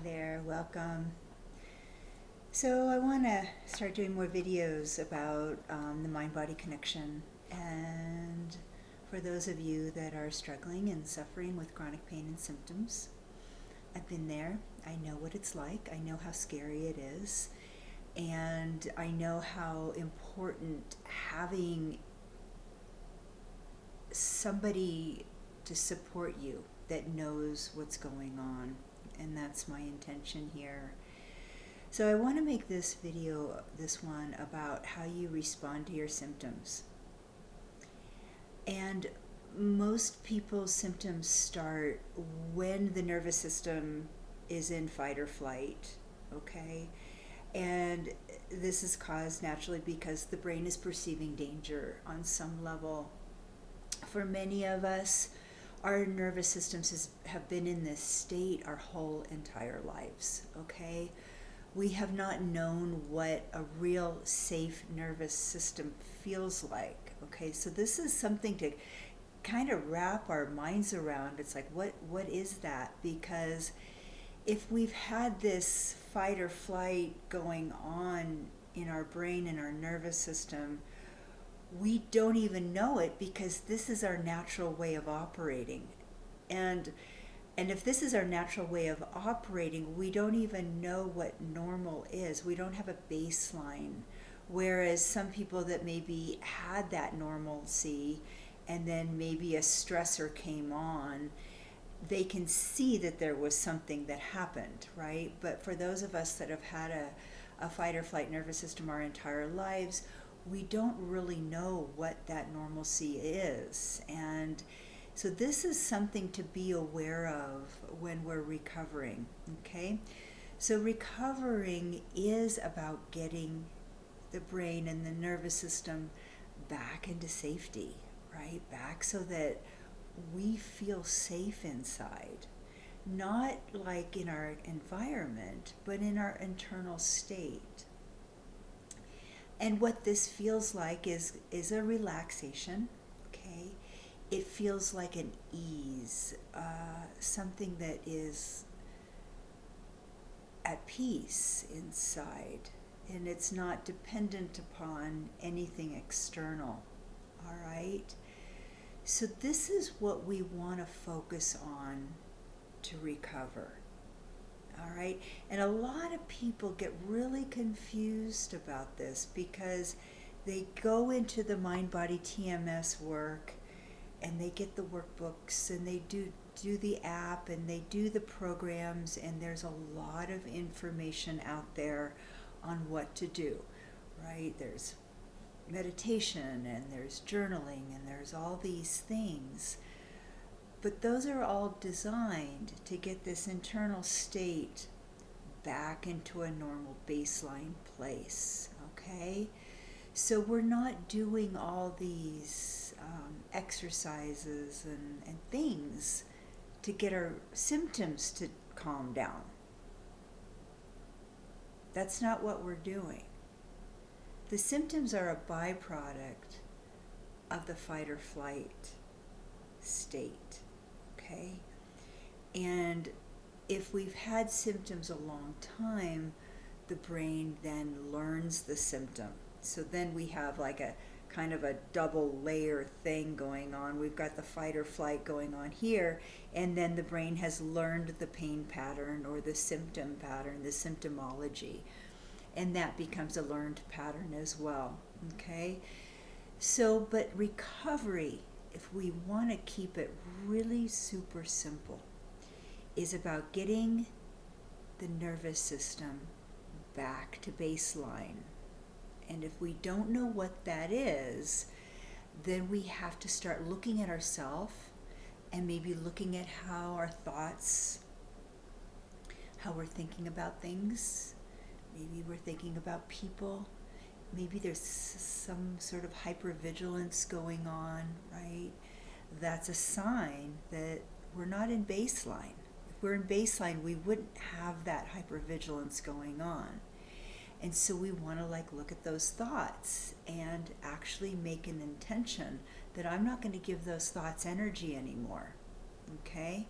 there, welcome. So I want to start doing more videos about the mind-body connection, and for those of you that are struggling and suffering with chronic pain and symptoms, I've been there. I know what it's like. I know how scary it is, and I know how important having somebody to support you that knows what's going on, and that's my intention here. So I want to make this video, this one, about how you respond to your symptoms. And most people's symptoms start when the nervous system is in fight or flight, okay? And this is caused naturally because the brain is perceiving danger on some level. For many of us, our nervous systems have been in this state our whole entire lives, okay? We have not known what a real safe nervous system feels like, okay? So this is something to kind of wrap our minds around. It's like, what is that? Because if we've had this fight or flight going on in our brain and our nervous system, we don't even know it because this is our natural way of operating. And if this is our natural way of operating, we don't even know what normal is. We don't have a baseline. Whereas some people that maybe had that normalcy and then maybe a stressor came on, they can see that there was something that happened, right? But for those of us that have had a fight or flight nervous system our entire lives, we don't really know what that normalcy is. And so this is something to be aware of when we're recovering, okay? So recovering is about getting the brain and the nervous system back into safety, right? Back so that we feel safe inside. Not like in our environment, but in our internal state. And what this feels like is a relaxation, okay? It feels like an ease, something that is at peace inside, and it's not dependent upon anything external, all right? So this is what we want to focus on to recover. All right, and a lot of people get really confused about this because they go into the mind-body TMS work and they get the workbooks and they do the app and they do the programs, and there's a lot of information out there on what to do, right? There's meditation and there's journaling and there's all these things. But those are all designed to get this internal state back into a normal baseline place, okay? So we're not doing all these exercises and things to get our symptoms to calm down. That's not what we're doing. The symptoms are a byproduct of the fight or flight state. Okay? And if we've had symptoms a long time, the brain then learns the symptom. So then we have like a kind of a double layer thing going on. We've got the fight or flight going on here, and then the brain has learned the pain pattern or the symptom pattern, the symptomology, and that becomes a learned pattern as well. Okay? So, but recovery, if we want to keep it really super simple, is about getting the nervous system back to baseline. And if we don't know what that is, then we have to start looking at ourselves and maybe looking at how our thoughts, how we're thinking about things. Maybe we're thinking about people. Maybe there's some sort of hypervigilance going on, right? That's a sign that we're not in baseline. If we're in baseline, we wouldn't have that hypervigilance going on. And so we want to look at those thoughts and actually make an intention that I'm not going to give those thoughts energy anymore. Okay?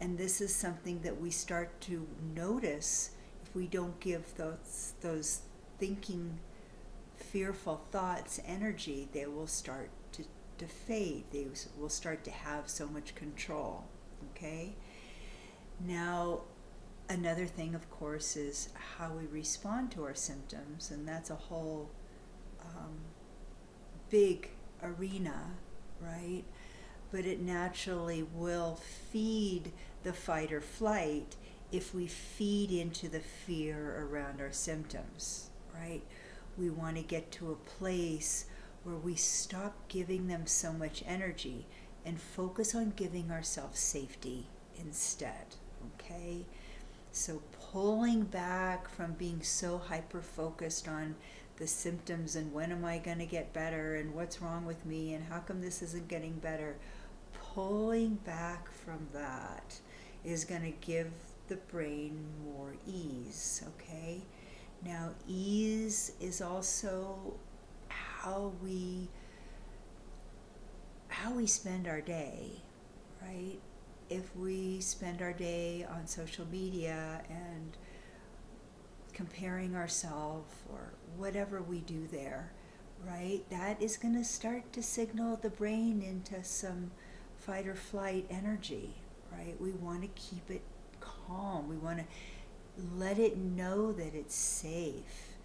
And this is something that we start to notice if we don't give those thinking, fearful thoughts energy. They will start to fade. They will start to have so much control. Okay? Now, another thing, of course, is how we respond to our symptoms, and that's a whole big arena, right? But it naturally will feed the fight or flight if we feed into the fear around our symptoms, right? We want to get to a place where we stop giving them so much energy and focus on giving ourselves safety instead, okay? So pulling back from being so hyper-focused on the symptoms and when am I going to get better and what's wrong with me and how come this isn't getting better, pulling back from that is going to give the brain more ease, okay? Now, ease is also how we spend our day, right? If we spend our day on social media and comparing ourselves or whatever we do there, right? That is going to start to signal the brain into some fight or flight energy, right? We want to keep it calm. We want to let it know that it's safe.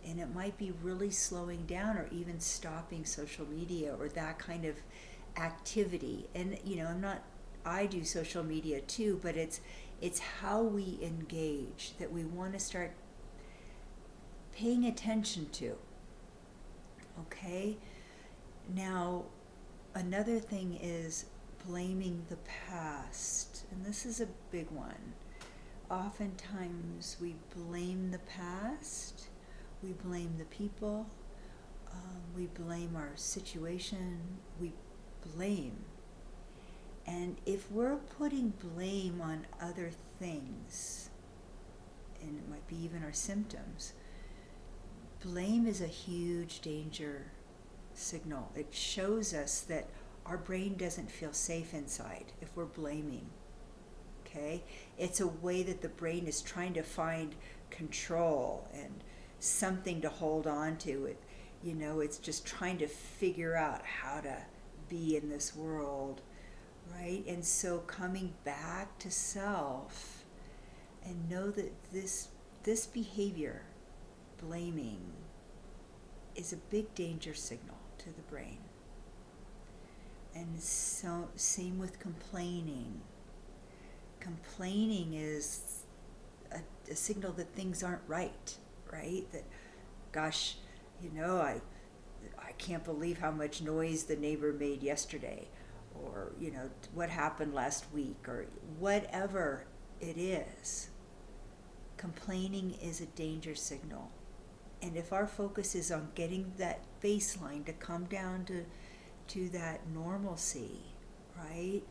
And it might be really slowing down or even stopping social media or that kind of activity. And, I do social media too, but it's how we engage that we want to start paying attention to. Okay? Now, another thing is blaming the past. And this is a big one. Oftentimes we blame the past, we blame the people, we blame our situation, we blame. And if we're putting blame on other things, and it might be even our symptoms, blame is a huge danger signal. It shows us that our brain doesn't feel safe inside if we're blaming. Okay? It's a way that the brain is trying to find control and something to hold on to. It's just trying to figure out how to be in this world, right? And so coming back to self and know that this behavior, blaming, is a big danger signal to the brain. And so same with complaining. Complaining is a signal that things aren't right? That, gosh, I can't believe how much noise the neighbor made yesterday, or, what happened last week, or whatever it is. Complaining is a danger signal. And if our focus is on getting that baseline to come down to that normalcy, right?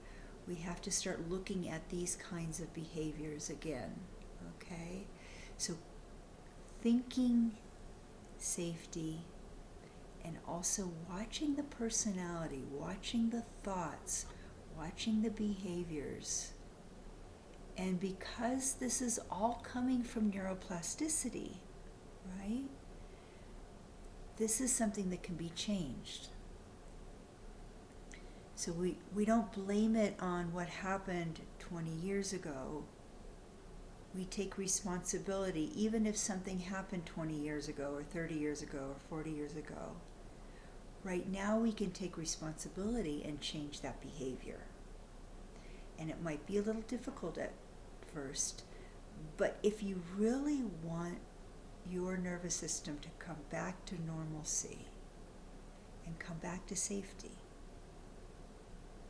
We have to start looking at these kinds of behaviors again, okay? So thinking safety and also watching the personality, watching the thoughts, watching the behaviors. And because this is all coming from neuroplasticity, right? This is something that can be changed. So we don't blame it on what happened 20 years ago. We take responsibility, even if something happened 20 years ago, or 30 years ago, or 40 years ago. Right now we can take responsibility and change that behavior. And it might be a little difficult at first, but if you really want your nervous system to come back to normalcy and come back to safety,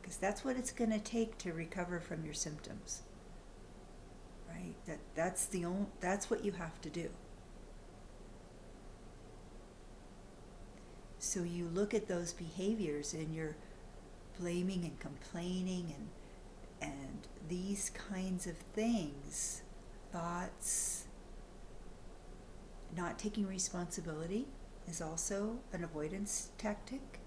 because that's what it's going to take to recover from your symptoms, right? That's what you have to do. So you look at those behaviors and you're blaming and complaining and these kinds of things, thoughts. Not taking responsibility is also an avoidance tactic.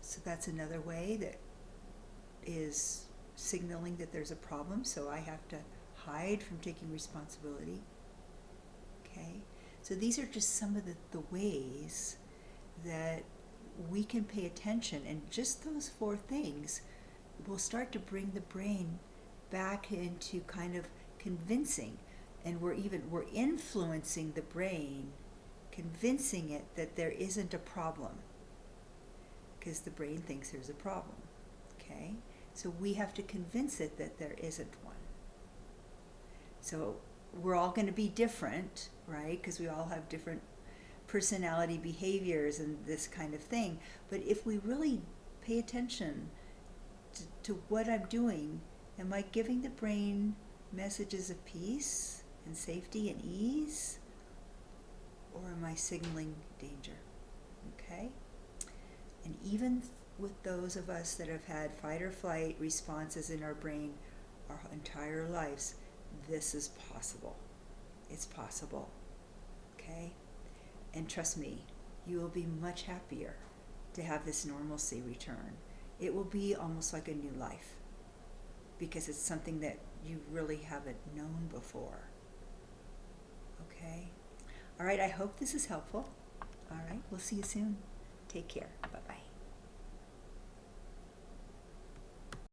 So that's another way that is signaling that there's a problem, so I have to hide from taking responsibility. Okay? So these are just some of the ways that we can pay attention, and just those 4 things will start to bring the brain back into kind of convincing, and we're influencing the brain, convincing it that there isn't a problem, because the brain thinks there's a problem. Okay? So we have to convince it that there isn't one. So we're all going to be different, right? Because we all have different personality behaviors and this kind of thing. But if we really pay attention to what I'm doing, am I giving the brain messages of peace and safety and ease? Or am I signaling danger? Okay? And even with those of us that have had fight or flight responses in our brain our entire lives, this is possible. It's possible. Okay? And trust me, you will be much happier to have this normalcy return. It will be almost like a new life, because it's something that you really haven't known before. Okay? All right, I hope this is helpful. All right, we'll see you soon. Take care. Bye-bye.